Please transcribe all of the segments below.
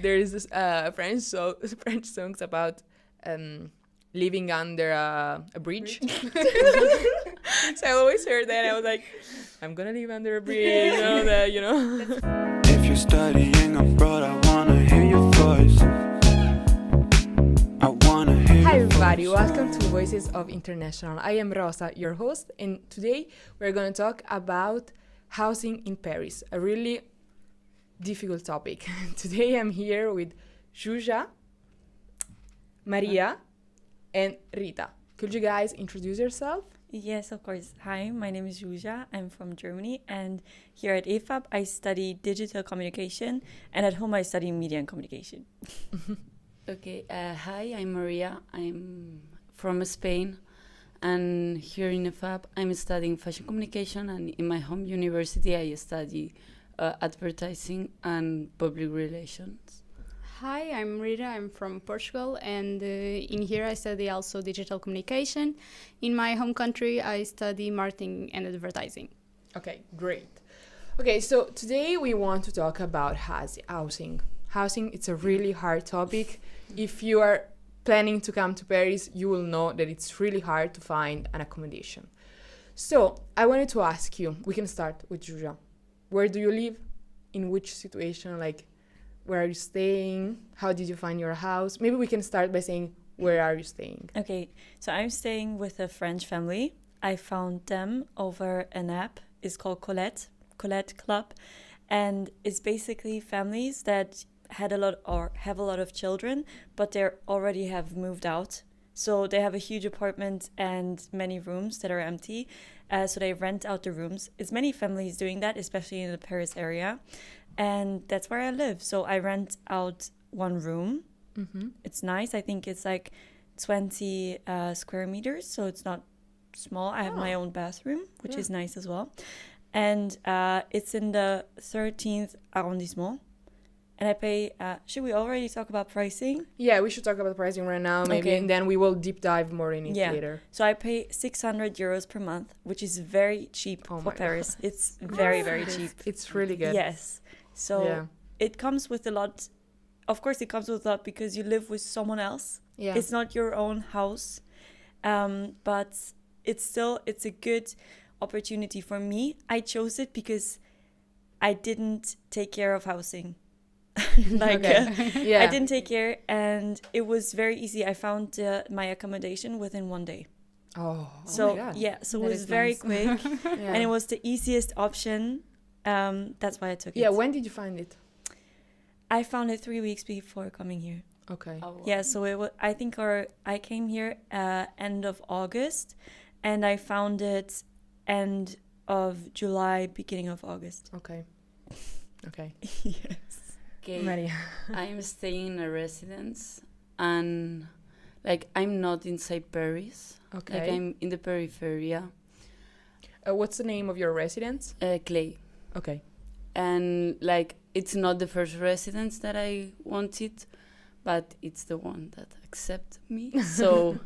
There is this French songs about living under a bridge. So I always heard that. I was like, I'm gonna live under a bridge. If you're studying abroad, I wanna hear your voice. I wanna hear Hi your everybody, voice. welcome to Voices of International. I am Rosa, your host, and today we're gonna talk about housing in Paris, a really difficult topic. Today I'm here with Juja, Maria, and Rita. Could you guys introduce yourself? Yes, of course. Hi, my name is Juja. I'm from Germany, and here at EFAP, I study digital communication, and at home, I study media and communication. Okay, hi, I'm Maria. I'm from Spain, and here in EFAP, I'm studying fashion communication, and in my home university, I study advertising and public relations. Hi, I'm Rita. I'm from Portugal, and in here I study also digital communication. In my home country, I study marketing and advertising. Okay, great. Okay, so today we want to talk about housing. Housing, it's a really hard topic. If you are planning to come to Paris, you will know that it's really hard to find an accommodation. So I wanted to ask you, we can start with Julia. Where do you live? In which situation? Like, where are you staying? How did you find your house? Maybe we can start by saying, where are you staying? Okay, so I'm staying with a French family. I found them over an app. It's called Colette Club. And it's basically families that had a lot or have a lot of children, but they already have moved out. So they have a huge apartment and many rooms that are empty. So they rent out the rooms. It's many families doing that, especially in the Paris area. And that's where I live. So I rent out one room. Mm-hmm. It's nice. I think it's like 20 square meters. So it's not small. I have my own bathroom, which is nice as well. And it's in the 13th arrondissement. And I pay, should we already talk about pricing? Yeah, we should talk about pricing right now, maybe, and then we will deep dive more in it later. So I pay 600 euros per month, which is very cheap for Paris. It's very, very cheap. It's really good. Yes. So it comes with a lot. Of course, it comes with a lot because you live with someone else. Yeah. It's not your own house. But it's a good opportunity for me. I chose it because I didn't take care of housing. I didn't take care, and it was very easy. I found my accommodation within 1 day. So my God. So That it was is very nice. quick, and it was the easiest option. That's why I took it. Yeah, when did you find it? I found it 3 weeks before coming here. Okay. Oh, wow. Yeah, so it was. I think I came here end of August, and I found it end of July, beginning of August. Okay. Yes. Okay, Maria. I'm staying in a residence, and I'm not inside Paris. Okay. I'm in the periphery. What's the name of your residence? Clay. Okay. And it's not the first residence that I wanted, but it's the one that accepts me. So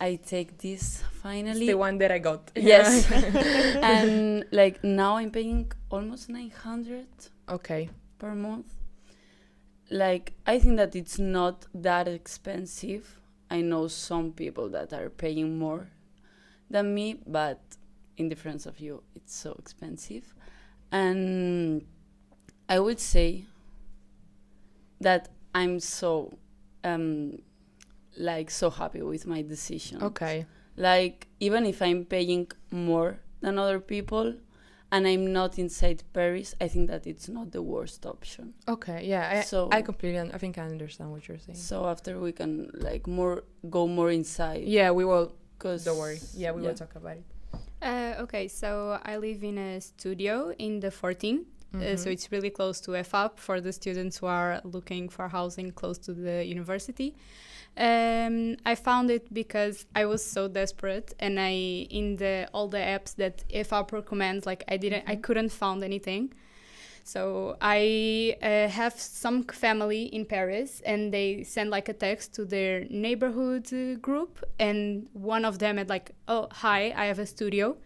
I take this finally. It's the one that I got. Yes. And now I'm paying almost 900 Okay. per month. I think that it's not that expensive. I know some people that are paying more than me, but in difference of you, it's so expensive. And I would say that I'm so so happy with my decision. Okay. Even if I'm paying more than other people and I'm not inside Paris, I think that it's not the worst option. Okay. Yeah. So- I completely. I think I understand what you're saying. So after we can go more inside. Yeah, we will. 'Cause Don't worry. Yeah, we will talk about it. Okay, so I live in a studio in the 14. Mhm. So it's really close to EFAP for the students who are looking for housing close to the university. I found it because I was so desperate, and all the apps that EFAP recommends, I couldn't find anything. So I have some family in Paris, and they send a text to their neighborhood group, and one of them had oh, hi, I have a studio.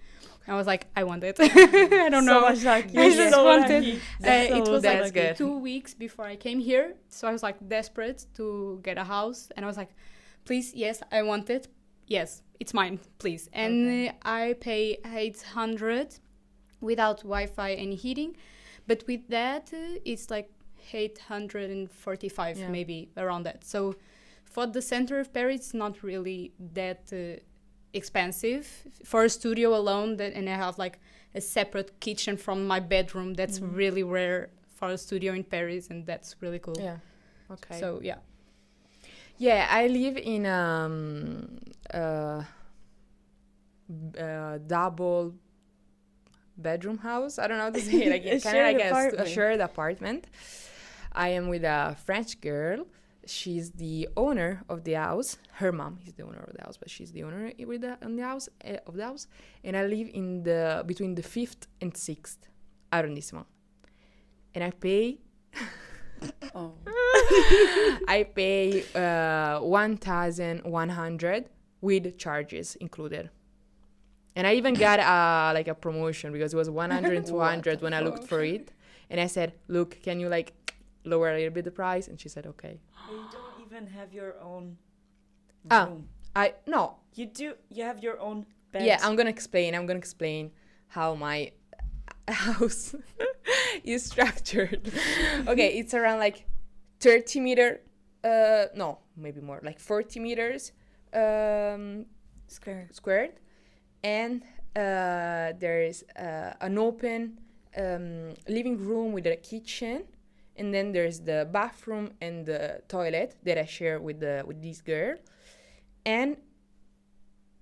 I was like, I want it. I don't know. So much luck. I just wanted. It was That's like good. 2 weeks before I came here, so I was like desperate to get a house, and I was like, please, yes, I want it. Yes, it's mine, please. And I pay 800 without Wi-Fi and heating, but with that, it's like 845 maybe around that. So for the center of Paris, it's not really that expensive for a studio alone. That, and I have like a separate kitchen from my bedroom. That's really rare for a studio in Paris, and that's really cool. Yeah. Okay. So yeah. Yeah, I live in double bedroom house. I don't know how to say it. Like, A kind of like a apartment. shared apartment. I am with a French girl. She's the owner of the house. Her mom is the owner of the house, but she's the owner of the house. And I live in between the 5th and 6th arrondissement. And I pay Oh. I pay 1,100 with charges included. And I even got like a promotion because it was 100 and 200 when I looked for it. And I said, look, can you like lower a little bit the price? And she said, okay. You don't even have your own Ah. room. No. You do. You have your own bed. Yeah, I'm going to explain how my house is structured. Okay, it's around like 30 meter, no, maybe more, like 40 meters squared. And there is an open living room with a kitchen, and then there's the bathroom and the toilet that I share with this girl. And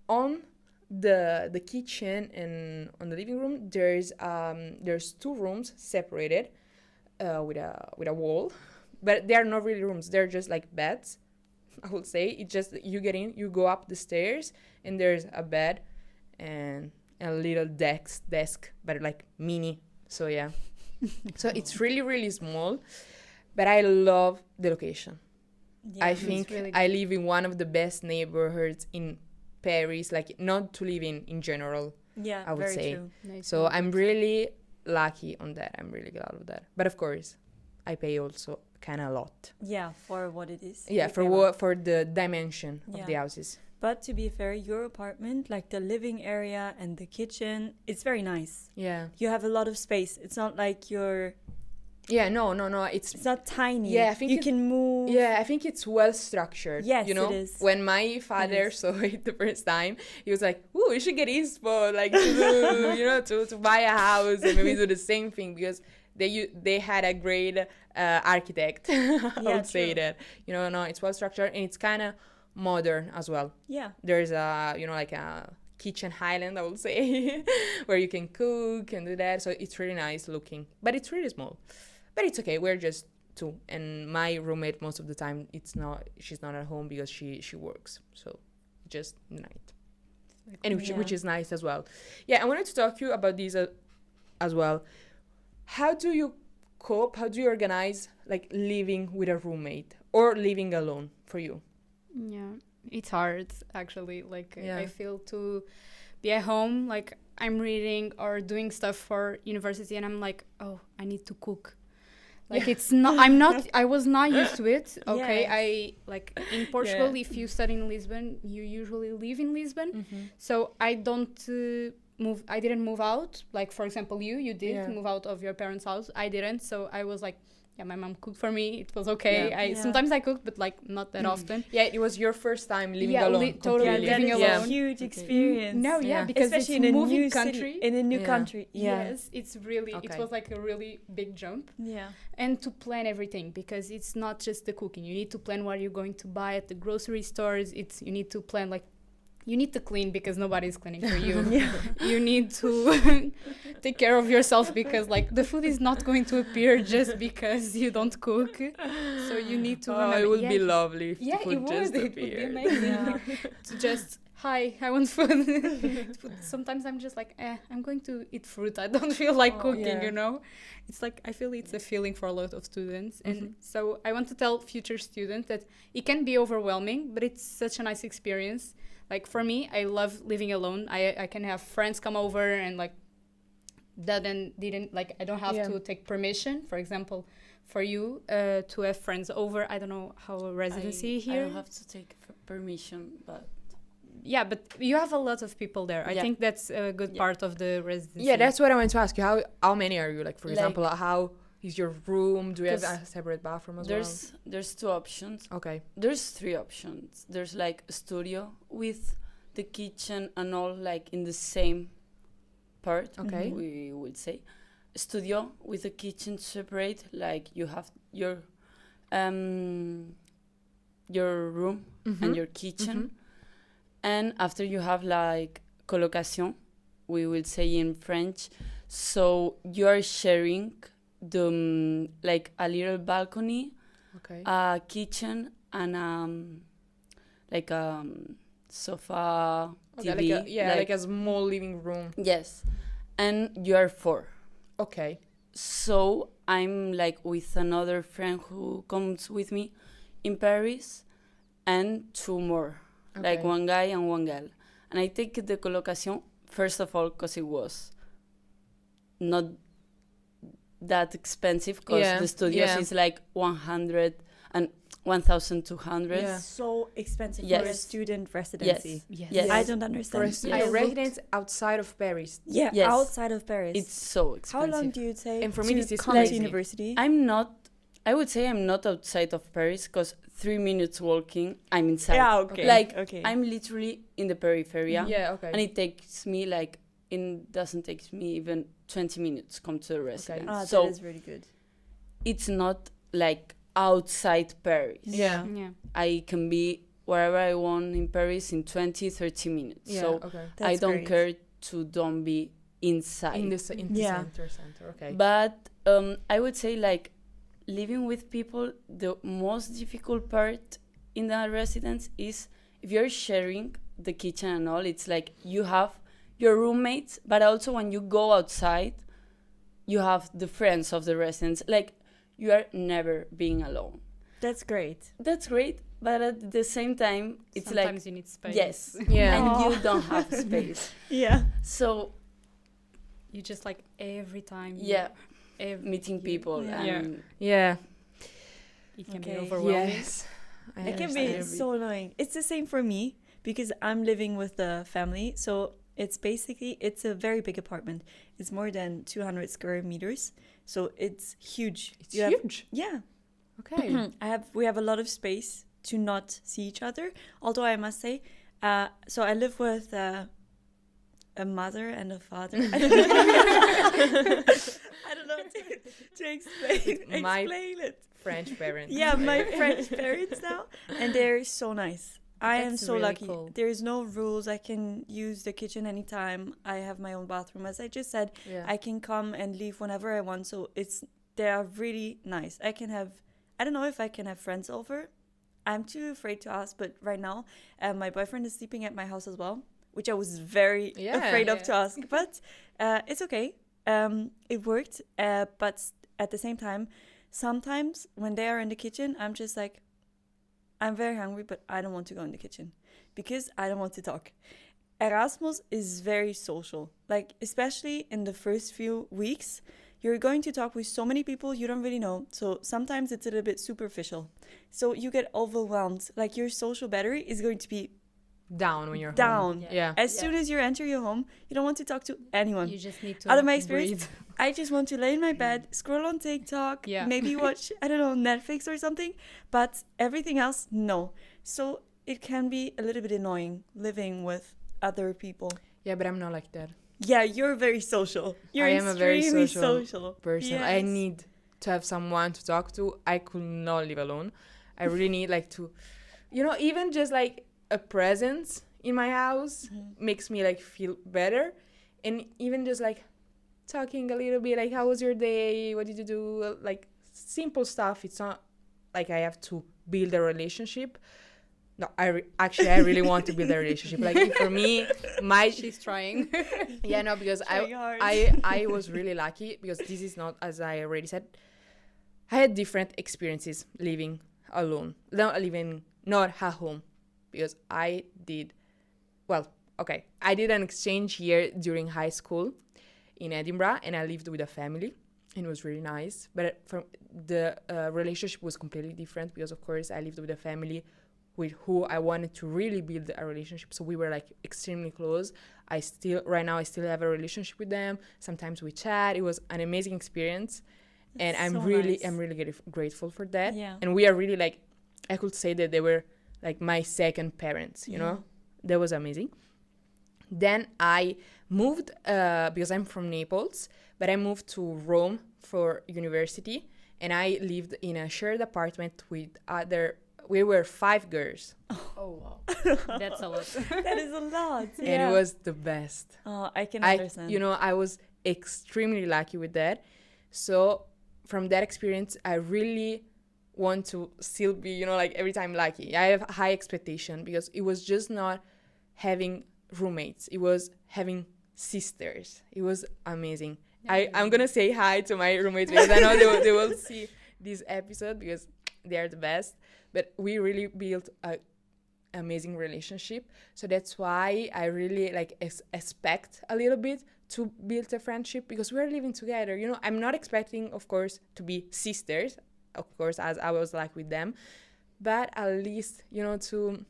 on the kitchen and on the living room, there's 2 rooms separated with a wall, but they are not really rooms. They're just like beds, I would say. It's just you get in, you go up the stairs, and there's a bed and a little desk, but like mini. So yeah, so it's really, really small, but I love the location. Yeah. I think really I live in one of the best neighborhoods in Paris, like not to live in general. Yeah, I would very say. true. Nice. So I'm really lucky on that. I'm really glad of that. But of course, I pay also kind of a lot. Yeah, for what it is. Yeah, You for pay a lot. for the dimension of Yeah. the houses. But to be fair, your apartment, like the living area and the kitchen, it's very nice. Yeah. You have a lot of space. It's not like Yeah. No. it's not tiny. Yeah, I think you it- can move. Yeah, I think it's well structured. Yes, you know, it is. when my father is. saw it the first time, he was like, "Ooh, you should get Inspo, like to do, to buy a house and maybe do the same thing because they had a great architect." I would say true. that no, it's well structured and it's kind of modern as well. Yeah. There's a like a kitchen island, I would say, where you can cook and do that. So it's really nice looking, but it's really small. But it's okay. We're just 2, and my roommate most of the time she's not at home because she works. So just night, and which is nice as well. Yeah, I wanted to talk to you about this as well. How do you cope? How do you organize like living with a roommate or living alone for you? Yeah, it's hard actually. Like Yeah. I feel to be at home, like I'm reading or doing stuff for university, and I'm like, oh, I need to cook. Like it's not. I was not used to it. Okay, Yes. I like in Portugal. If you study in Lisbon, you usually live in Lisbon. So I don't move. I didn't move out. Like for example, you did Yeah. move out of your parents' house. I didn't. So I was like, yeah, my mom cooked for me. It was okay. Yeah. I sometimes I cooked, but like not that often. Yeah, it was your first time living Yeah, alone. totally Yeah, completely. that living is alone. a huge experience. No, Yeah. because Especially it's in a moving new country. city, in a new Yeah. country. Yeah. Yes, it's really. Okay. It was like a really big jump, Yeah. and to plan everything because it's not just the cooking. You need to plan what you're going to buy at the grocery stores. You need to plan like. You need to clean because nobody's cleaning for you. You need to take care of yourself because like the food is not going to appear just because you don't cook. So you need to remember. It would yeah, be lovely if Yeah, the it food would. just It would be appeared. amazing. To just hi, I want food. Sometimes I'm just like, I'm going to eat fruit. I don't feel like cooking. Yeah. You know, it's like I feel it's a feeling for a lot of students, and so I want to tell future students that it can be overwhelming, but it's such a nice experience. Like for me, I love living alone. I can have friends come over and like that and didn't like I don't have to take permission. For example, for you to have friends over, I don't know how a residency here. I don't have to take permission, but yeah, but you have a lot of people there. I think that's a good part of the residency. Yeah, that's what I wanted to ask you. How many are you? Like, for Like- example, how is your room? Do you have 'Cause a separate bathroom as well? there's two options. Okay. There's three options. There's like a studio with the kitchen and all like in the same part. Okay. We would say a studio with a kitchen separate. Like you have your room and your kitchen, and after you have like colocation, we will say in French. So you are sharing the like a little balcony, Okay. a kitchen, and like sofa, Okay, TV. like a small living room. Yes, and you are four. Okay. So I'm like with another friend who comes with me in Paris, and two more, like Okay. one guy and one girl. And I take the colocation first of all because it was not that expensive because Yeah, the studios yeah. is like 100 and 1,200. Yeah. So expensive for a Yes. student residency. Yes. Yes. I don't For understand. a Yes. student residence outside of Paris. Yeah, Yes. outside of Paris. It's so How expensive. long do you take And for me, to this is come to crazy. university? I would say I'm not outside of Paris because 3 minutes walking, I'm inside. Yeah, okay. Like, okay. I'm literally in the periphery. Yeah. Okay. And it takes me like, it doesn't take me even 20 minutes come to the residence. that is really good. It's not like outside Paris. Yeah. Yeah. I can be wherever I want in Paris in 20, 30 minutes. Yeah. So Okay. I That's don't great. care to don't be inside. In the Yeah. center. Okay. But I would say like living with people, the most difficult part in the residence is if you're sharing the kitchen and all, it's like you have your roommates, but also when you go outside, you have the friends of the residents. Like you are never being alone. That's great. That's great, but at the same time, it's Sometimes you need space. like yes, Yeah. and Aw. you don't have space. Yeah. So You just like every time. yeah, you- meeting people Yeah. and Yeah. It can Okay. be overwhelming. Yes. I It can understand. be so annoying. It's the same for me because I'm living with the family. So it's a very big apartment. It's more than 200 square meters. So it's huge. It's You have- huge. yeah. Okay. We have a lot of space to not see each other. Although I must say, so I live with a mother and a father. I don't know to explain My- explain it. French parents. Yeah, my French parents now, and they're so nice. I am That's so really lucky. cool. There's no rules. I can use the kitchen anytime. I have my own bathroom. As I just said, Yeah. I can come and leave whenever I want. So they are really nice. I don't know if I can have friends over. I'm too afraid to ask, but right now, my boyfriend is sleeping at my house as well, which I was very Yeah. afraid of Yeah. to ask. But it's okay. It worked. But at the same time, sometimes when they are in the kitchen, I'm just like, I'm very hungry, but I don't want to go in the kitchen because I don't want to talk. Erasmus is very social. Like, especially in the first few weeks, you're going to talk with so many people you don't really know. So sometimes it's a little bit superficial. So you get overwhelmed. Like, your social battery is going to be Down when you're down. home. Yeah. As soon as you enter your home, you don't want to talk to anyone. You just need to Out of my experience, breathe. I just want to lay in my bed, scroll on TikTok, Yeah. maybe watch, I don't know, Netflix or something. But everything else, no. So it can be a little bit annoying living with other people. Yeah, but I'm not like that Yeah, you're very social. You're I am a very extremely social person. I Yes. need to have someone to talk to. I could not live alone. I really need like to, even just like a presence in my house makes me like feel better. And even just like talking a little bit, like, how was your day? What did you do? Like simple stuff. It's not like I have to build a relationship. No, actually, I really want to build a relationship. Like for me, She's trying. yeah, no, because Trying hard. I was really lucky because this is not, as I already said, I had different experiences living alone, not at home, because I did well, okay, I did an exchange year during high school in Edinburgh, and I lived with a family, and it was really nice. But from the relationship was completely different because, of course, I lived with a family with who I wanted to really build a relationship. So we were like extremely close. Right now I still have a relationship with them. Sometimes we chat. It was an amazing experience. And That's I'm so really nice. grateful for that. Yeah. And we are really like, I could say that they were like my second parents, you know? That was amazing. Then I moved, because I'm from Naples, but I moved to Rome for university. And I lived in a shared apartment with we were 5 girls. Oh wow. That's a lot. That is a lot. And it was the best. Oh, I can understand. I was extremely lucky with that. So from that experience, I really want to still be, like every time lucky. I have high expectation because it was just not having roommates. It was having sisters. It was amazing. I'm going to say hi to my roommates because I know they will see this episode because they are the best. But we really built a amazing relationship. So that's why I really expect a little bit to build a friendship because we're living together. I'm not expecting, of course, to be sisters, of course, as I was like with them, but at least, to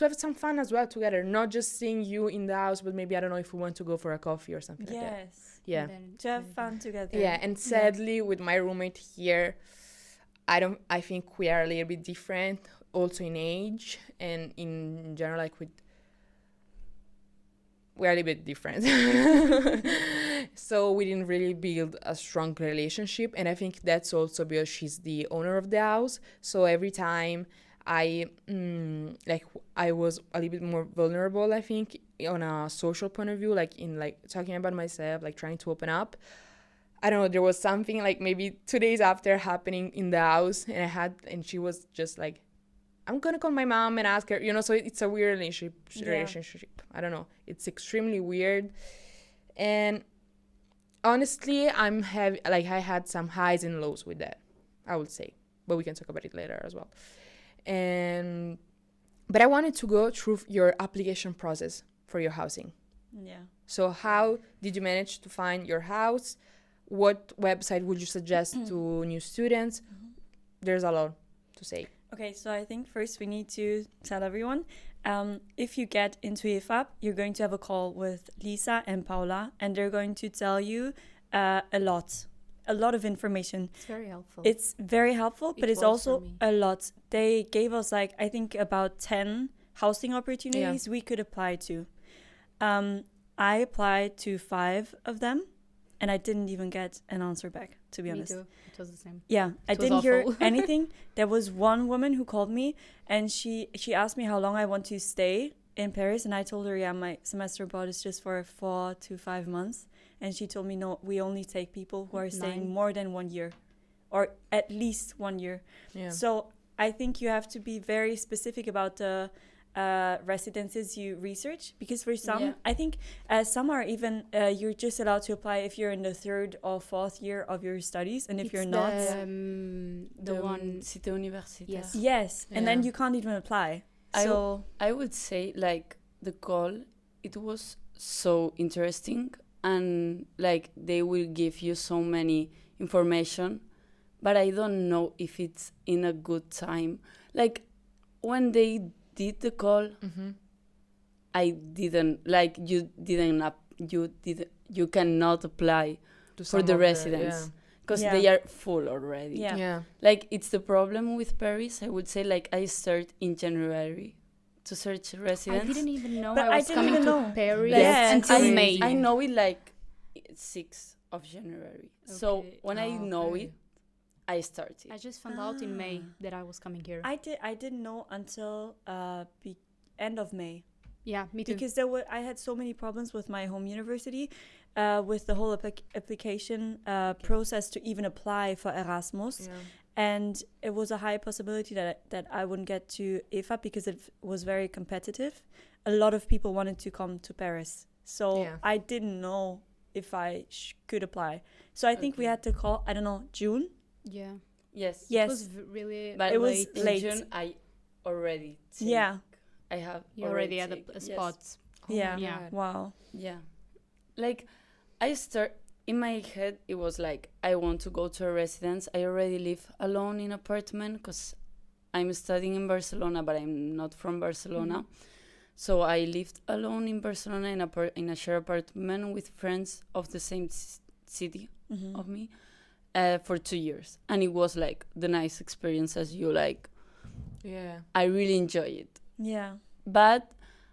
have some fun as well together, not just seeing you in the house, but maybe, I don't know, if we want to go for a coffee or something like that. Yes. Yeah. To have fun together. Yeah, and sadly, with my roommate here, I think we are a little bit different also in age and in general, we're a little bit different. So we didn't really build a strong relationship. And I think that's also because she's the owner of the house. So every time I was a little bit more vulnerable, I think, on a social point of view, talking about myself, trying to open up. I don't know, there was something maybe 2 days after happening in the house and she was just like, I'm going to call my mom and ask her, so it's a weird relationship. I don't know. It's extremely weird. And honestly, I had some highs and lows with that, I would say. But we can talk about it later as well. But I wanted to go through your application process for your housing. Yeah. So how did you manage to find your house? What website would you suggest to new students? There's a lot to say. Okay, so I think first we need to tell everyone, if you get into EFAP, you're going to have a call with Lisa and Paula, and they're going to tell you a lot of information. It's very helpful. It's very helpful, but it's was also for me. a lot. They gave us I think about 10 housing opportunities we could apply to. I applied to 5 of them, and I didn't even get an answer back, to be honest. Me too. It was the same. Yeah, I It was didn't hear awful. anything. There was one woman who called me, and she asked me how long I want to stay in Paris, and I told her, my semester abroad is just for 4 to 5 months, and she told me, no, we only take people who are staying 9. more than 1 year, or at least 1 year. Yeah. So I think you have to be very specific about the residences you research, because for some, I think some are even you're just allowed to apply if you're in the 3rd or 4th year of your studies, and if you're not, the one. Cité universitaire. Yes. and then you can't even apply. So I would say the call, it was so interesting, and they will give you so many information, but I don't know if it's in a good time. When they did the call, I didn't you cannot apply for the residence because they are full already. Yeah. It's the problem with Paris. I would say I start in January to search residence. I didn't even know But I I was didn't coming even to know. Paris Yes, until I- May. I know it 6th of January. So Okay. when I know it, I started. I just found out in May that I was coming here. I didn't know until end of May, Yeah, me too. because I had so many problems with my home university, with the whole application process to even apply for Erasmus. And it was a high possibility that I wouldn't get to EFA because it was very competitive. A lot of people wanted to come to Paris. So I didn't know if I could apply. So I think we had to call, I don't know, June? Yeah. Yes. Yes. It was really But it was in late. June, I already take. Yeah. I have You already had take. a Yes. spot. Yeah. Yeah. God. Wow. Yeah. Like, in my head, it was like, I want to go to a residence. I already live alone in apartment because I'm studying in Barcelona, but I'm not from Barcelona. So I lived alone in Barcelona in a shared apartment with friends of the same city Mm-hmm. of me for 2 years. And it was like the nice experience as you like. Yeah. I really enjoy it. Yeah. But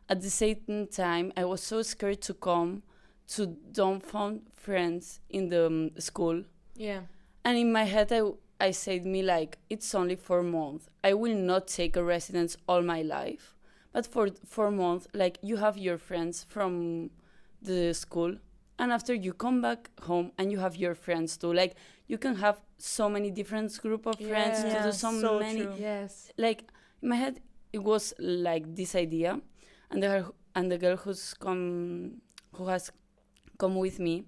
at the same time, I was so scared to come to don't find friends in the school. Yeah. And in my head, I said me like, it's only 4 months. I will not take a residence all my life. But for 4 months, like, you have your friends from the school. And after you come back home and you have your friends too. Like, you can have so many different group of friends to Yeah, do so many. true. Yes. Like, in my head, it was like this idea. And the girl who has come with me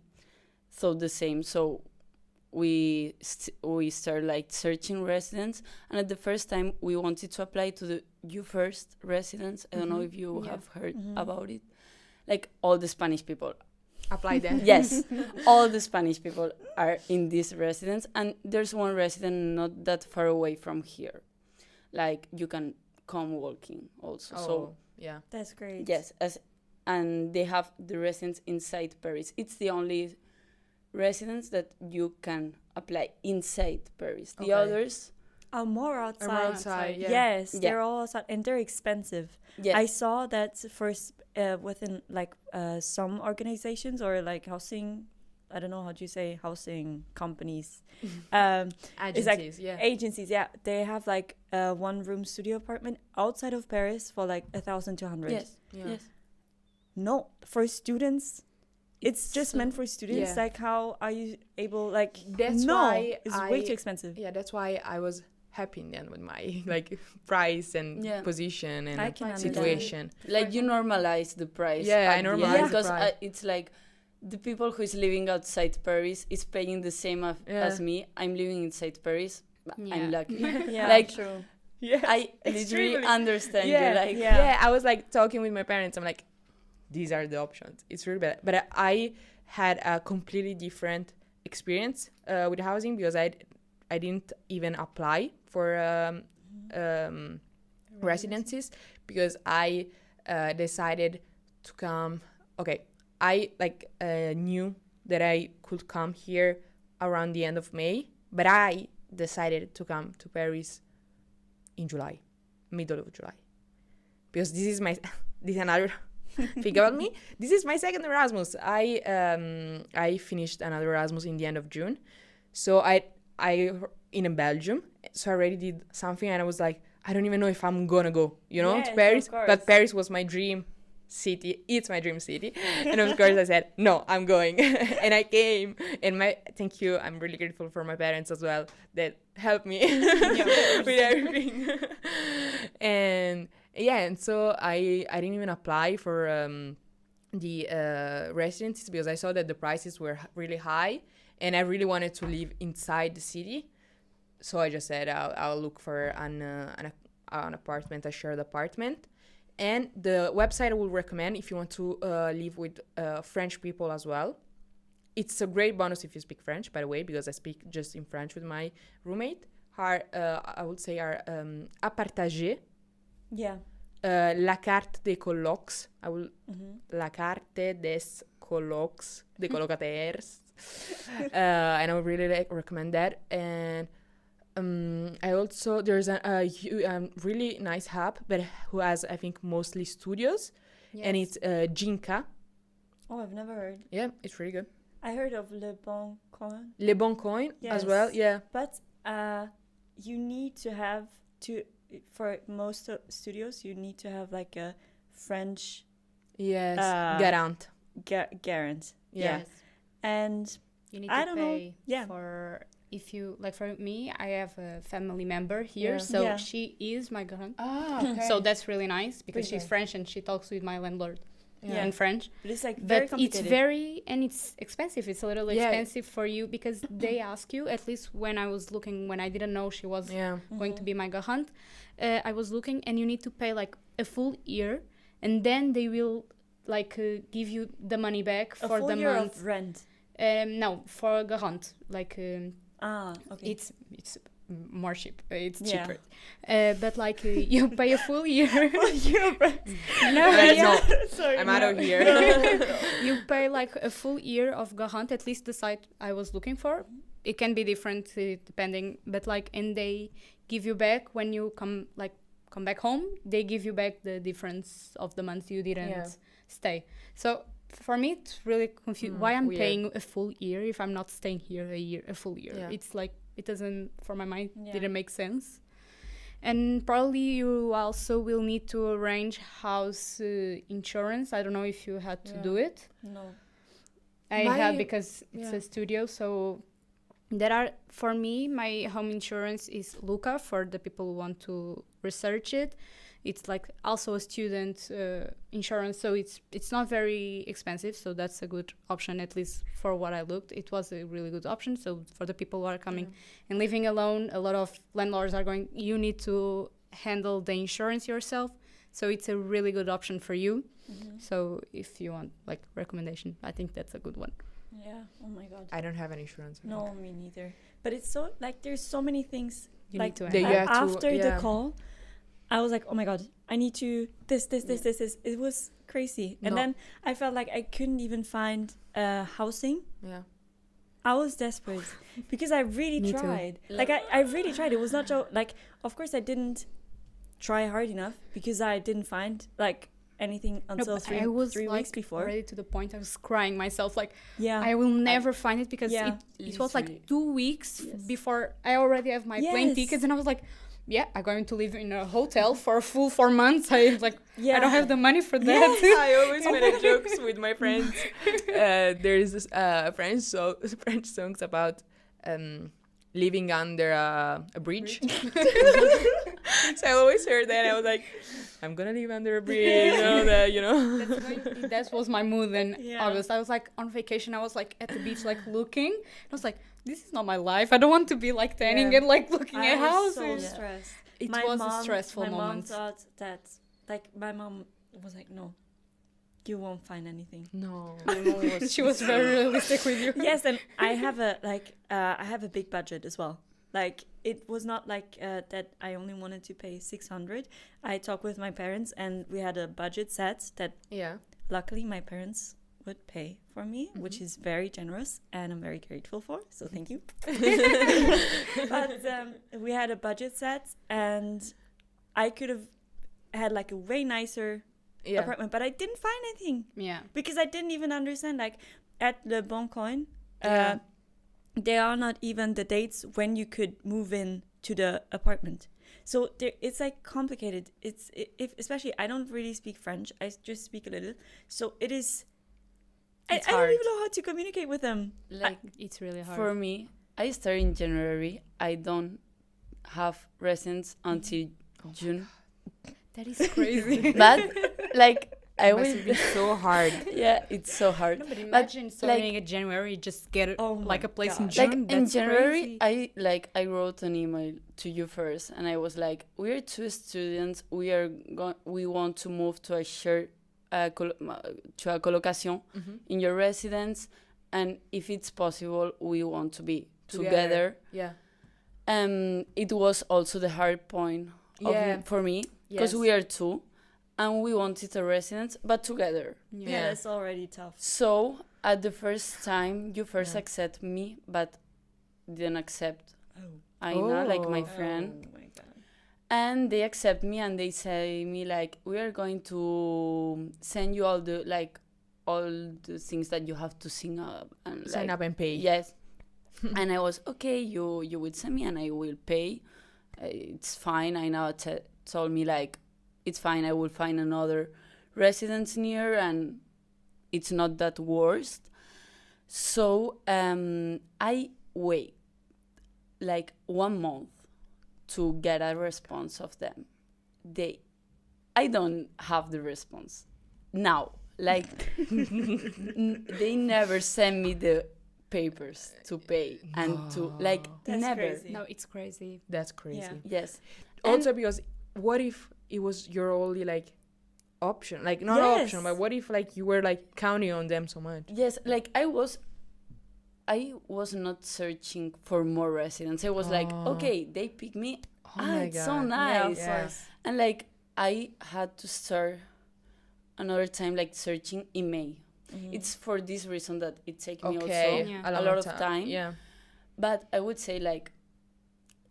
thought the same. So we started like searching residents, and at the first time we wanted to apply to the You First residence. I don't know if you have heard about it. Like, all the Spanish people. Apply then. Yes, all the Spanish people are in this residence, and there's one resident not that far away from here. Like, you can come walking also. Oh, So yeah. That's great. yes, and they have the residence inside Paris. It's the only residence that you can apply inside Paris. The Okay. others, Oh, more outside. Or outside, yeah. Yes, Yeah. they're all outside, and they're expensive. yes, I saw that first within like some organizations or like housing. I don't know how do you say housing companies. It's like Agencies, yeah. agencies. Yeah, they have like a 1-room studio apartment outside of Paris for like 1,200. yes, Yeah. yes. No, for students. It's just so- meant for students. Yeah. Like, how are you able? Like, That's no, why it's way I- too expensive. Yeah, that's why I was happy in the end with my like price and Yeah. position and I can understand. situation. Like, you normalize the price. Yeah, I at the end, normalize the because price. it's like the people who is living outside Paris is paying the same Yeah. as me. I'm living inside Paris. But Yeah. I'm lucky. Yeah, Like, true. Yeah, I literally understand you. Like, Yeah. I was like talking with my parents. I'm like, these are the options. It's really bad. But I had a completely different experience with housing because I didn't even apply for residencies because I decided to come. Okay, I like knew that I could come here around the end of May, but I decided to come to Paris in July, middle of July, because this is my this is another thing about me. This is my second Erasmus. I finished another Erasmus in the end of June, so I in Belgium. So I already did something, and I was like, I don't even know if I'm gonna go, Yes, to of Paris. course. But Paris was my dream city. It's my dream city, and of course I said no, I'm going, and I came. And thank you. I'm really grateful for my parents as well that helped me with everything. And yeah, and so I didn't even apply for the residencies because I saw that the prices were really high, and I really wanted to live inside the city. So I just said I'll look for an apartment, a shared apartment. And the website I will recommend if you want to live with French people as well. It's a great bonus if you speak French, by the way, because I speak just in French with my roommate. I would say are à partager. Yeah. La carte des colocs. La carte des colocs, des colocataires. And I would really recommend that. And I also there's a really nice hub, but who has I think mostly studios, and it's Jinka. Oh, I've never heard. Yeah, it's really good. I heard of Le Bon Coin, Le Bon Coin as well. Yes. Yeah, but you need to have for most studios you need to have like a French yes, Garant. Garant. Garant. Yeah. Yes. And You need I to don't know. pay Yeah. for if you like for me, I have a family member here, Yeah. so Yeah. she is my garant. Ah, So that's really nice because Pretty she's nice. French and she talks with my landlord Yeah. in French. but it's like very But it's complicated. very and it's expensive. It's a little Yeah. expensive for you because they ask you. At least when I was looking, when I didn't know she was yeah. going to be my garant, I was looking, and you need to pay like a full year, and then they will give you the money back A for full the year month. of rent. No, for garant, Okay. it's more cheap. It's Yeah. cheaper. But you pay a full year. No, Right, yeah. no. Sorry. I'm out of here. You pay a full year of garant. At least the site I was looking for. It can be different depending, but and they give you back when you come back home. They give you back the difference of the months you didn't stay. So for me, it's really confused. Why I'm Weird. paying a full year if I'm not staying here a full year? Yeah. It's it doesn't, for my mind, Yeah. didn't make sense. And probably you also will need to arrange house insurance. I don't know if you had to do it. No. I My- had because it's yeah. a studio, so there are, for me, my home insurance is Luca for the people who want to research it. It's also a student insurance, so it's not very expensive, so that's a good option, at least for what I looked. It was a really good option. So for the people who are coming and living alone, a lot of landlords are going, you need to handle the insurance yourself. So it's a really good option for you. Mm-hmm. So if you want recommendation, I think that's a good one. Yeah. Oh my god. I don't have any insurance. I No, think. me neither. But it's so there's so many things. You Like, need to That you handle. have to- after the yeah. call, I was like, oh my god, I need to this. It was crazy. And No. then I felt like I couldn't even find housing. Yeah. I was desperate because I really Me too. tried. I really tried. It was not so of course I didn't try hard enough because I didn't find anything until but I was 3 weeks before. already to the point I was crying myself. Yeah. I will never find it because Yeah. it was Literally. 2 weeks Yes. before I already have my plane Yes. tickets, and I was like, yeah, I'm going to live in a hotel for a full 4 months. I was like, Yeah. I don't have the money for that. I always make jokes with my friends. There is this, French songs about living under a bridge. So I always heard that. I was like, I'm gonna live under a bridge. That was my mood in Yeah. August. I was on vacation. I was at the beach, looking. I was like, this is not my life. I don't want to be tanning Yeah. and looking I at was houses. so stressed. It My was a mom- stressful my moment. mom thought that my mom was like, no, you won't find anything. No. She was very realistic with you. Yes, and I have a big budget as well. It was not that I only wanted to pay 600. I talked with my parents and we had a budget set that Yeah. luckily my parents would pay for me, which is very generous and I'm very grateful for. So thank you. But we had a budget set and I could have had a way nicer Yeah. apartment, but I didn't find anything Yeah. because I didn't even understand. At the Bon Coin, Yeah. there are not even the dates when you could move in to the apartment. So it's complicated. If especially I don't really speak French. I just speak a little. So it is. I It's don't hard. even know how to communicate with them. It's really hard. For me, I started in January. I don't have residence until June. That is crazy. But I It will must be so hard. yeah, it's so hard. But imagine starting in January, just get Oh my a place in God. June. In That's January, crazy. I wrote an email to you first, and I was like, "We're two students. We want to move to a shared to a colocation in your residence, and if it's possible, we want to be together." Yeah. It was also the hard point Yeah. for me because Yes. we are two, and we wanted a residence, but together. Yeah, that's already tough. So at the first time, you first Yeah. accept me, but didn't accept Oh. Aina, my Oh. friend. Oh my god. And they accept me and they say me we are going to send you all the things that you have to sign up and Sign up and pay. Yes. And I was okay. You will send me and I will pay. It's fine. Aina told me it's fine. I will find another residence near and it's not that worst. So I wait 1 month to get a response of them. I don't have the response now. They never send me the papers to pay and to That's never. crazy. No, it's crazy. That's crazy. Yeah. Yes. Also, because what if it was your only option? Like not Yes. option, but what if like you were like counting on them so much? Yes, like I was not searching for more residents. I was like, Oh. okay, they pick me. Oh my It's so God. nice. Yeah. And like I had to start another time like searching in May. It's for this reason that it takes me Okay, also Yeah. a lot of time. Yeah. But I would say like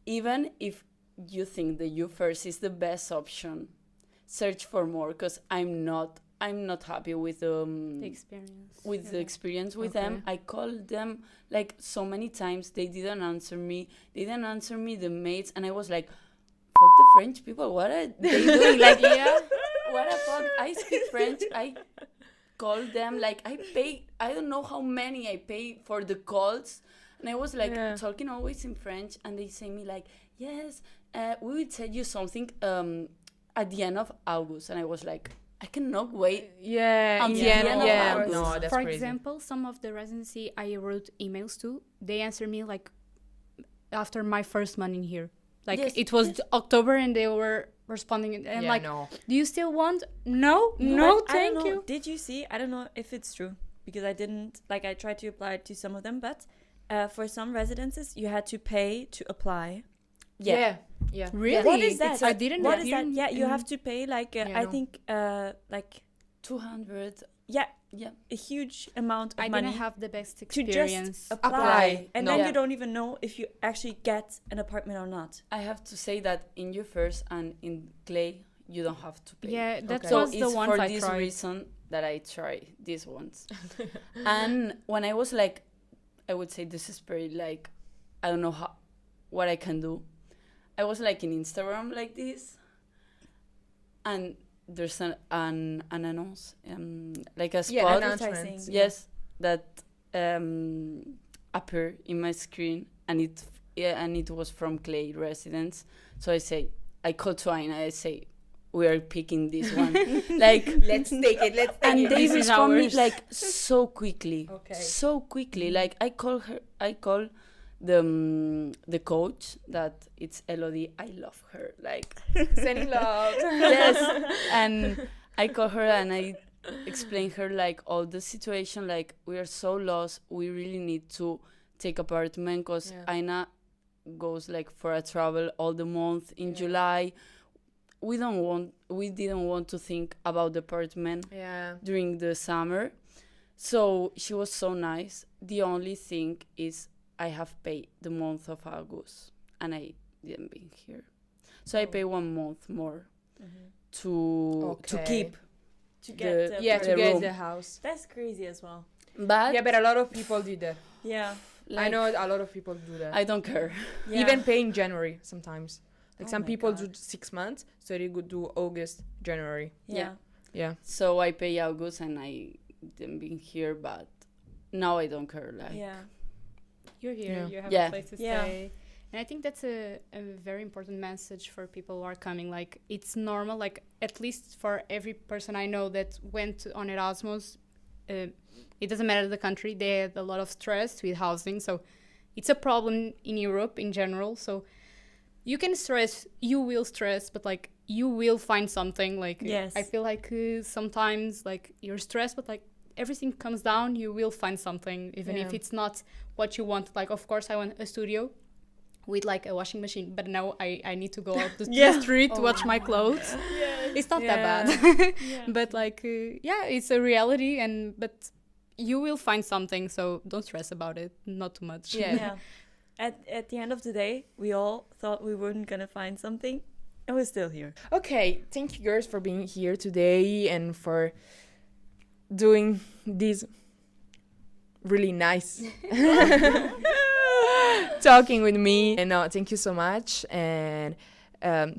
even if you think the you first is the best option, search for more, because I'm not happy with The experience. the experience with Okay. them. I called them like so many times. They didn't answer me. They didn't answer me, the mates, and I was like, fuck the French people. What are they doing? Like, Yeah. what the fuck? I speak French. I called them. Like, I pay, I don't know how many I pay for the calls. And I was like Yeah. talking always in French. And they say me like, yes, we will tell you something at the end of August. And I was like, I cannot wait. Yeah. In Until the end, the end of yeah. August. No, that's For crazy. example, some of the residency I wrote emails to, they answered me like after my first month in here. Like Yes, it was yes. October and they were responding and I'm Yeah, like, no. do you still want? No, no, But I don't thank know. you. Did you see? I don't know if it's true because I didn't. Like, I tried to apply to some of them, but for some residences, you had to pay to apply. Yeah. Yeah. Really? What is that? I didn't What know. is that? Yeah, you have to pay like Yeah, I no. think like 200. yeah, Yeah. a huge amount of I money didn't have the best to experience. just apply, Apply. and No. then Yeah. you don't even know if you actually get an apartment or not. I have to say that in you first and in Clay, you don't have to pay. Yeah, that Okay. So was the it's ones for I this tried. reason that I try these ones. And when I was like, I would say desperate, like, I don't know what I can do. I was like in Instagram like this, and there's an announce, like a spot. Yeah, Advertising. announcements. Yes, that appear in my screen, and it was from Clay residents. So I call Twine, I say, we are picking this one. Like, Let's take it. Let's take and it. they This is respond me ours. like so quickly. Okay. So quickly. Like I call the coach that it's Elodie. I love her. Like Sending love. yes. And I call her and I explain her like all the situation. Like we are so lost. We really need to take apartment because Yeah. Aina goes like for a travel all the month in Yeah. July. We didn't want to think about the apartment Yeah. during the summer. So she was so nice. The only thing is I have paid the month of August and I didn't be here. So I Oh. pay 1 month more to Okay. keep. To get The- the Yeah, the to get room. the house. That's crazy as well. But Yeah, but a lot of people did that. Yeah. I know a lot of people do that. I don't care. Yeah. Even pay in January sometimes. Like Oh some my people God. do 6 months, so they could do August, January. Yeah. Yeah. So I pay August and I didn't be here, but now I don't care. Like Yeah. You're here, Yeah. you have Yeah. a place to Yeah. stay. And I think that's a very important message for people who are coming. Like, it's normal, like, at least for every person I know that went on Erasmus, it doesn't matter the country, they had a lot of stress with housing. So it's a problem in Europe in general. So you can stress, you will stress, but, like, you will find something. Like, Yes. I feel like sometimes, like, you're stressed, but, like, everything comes down, you will find something, even if Yeah. it's not what you want. Like, of course, I want a studio with like a washing machine, but now I need to go out the Yeah. street to wash my clothes. It's not that bad. Yeah. But like yeah, it's a reality, but you will find something, so don't stress about it, not too much. Yeah. Yeah. At the end of the day, we all thought we weren't gonna find something, and we're still here. Okay, thank you girls for being here today and for doing this really nice talking with me. And thank you so much, and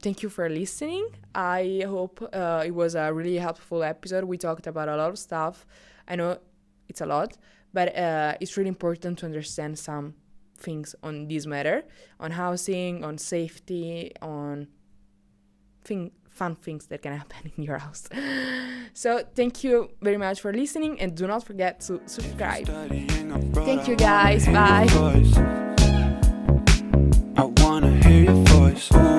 thank you for listening. I hope it was a really helpful episode. We talked about a lot of stuff. I know it's a lot, but it's really important to understand some things on this matter, on housing, on safety, on fun things that can happen in your house. So thank you very much for listening, and do not forget to subscribe. Thank you guys. Bye. I wanna hear your voice. Ooh.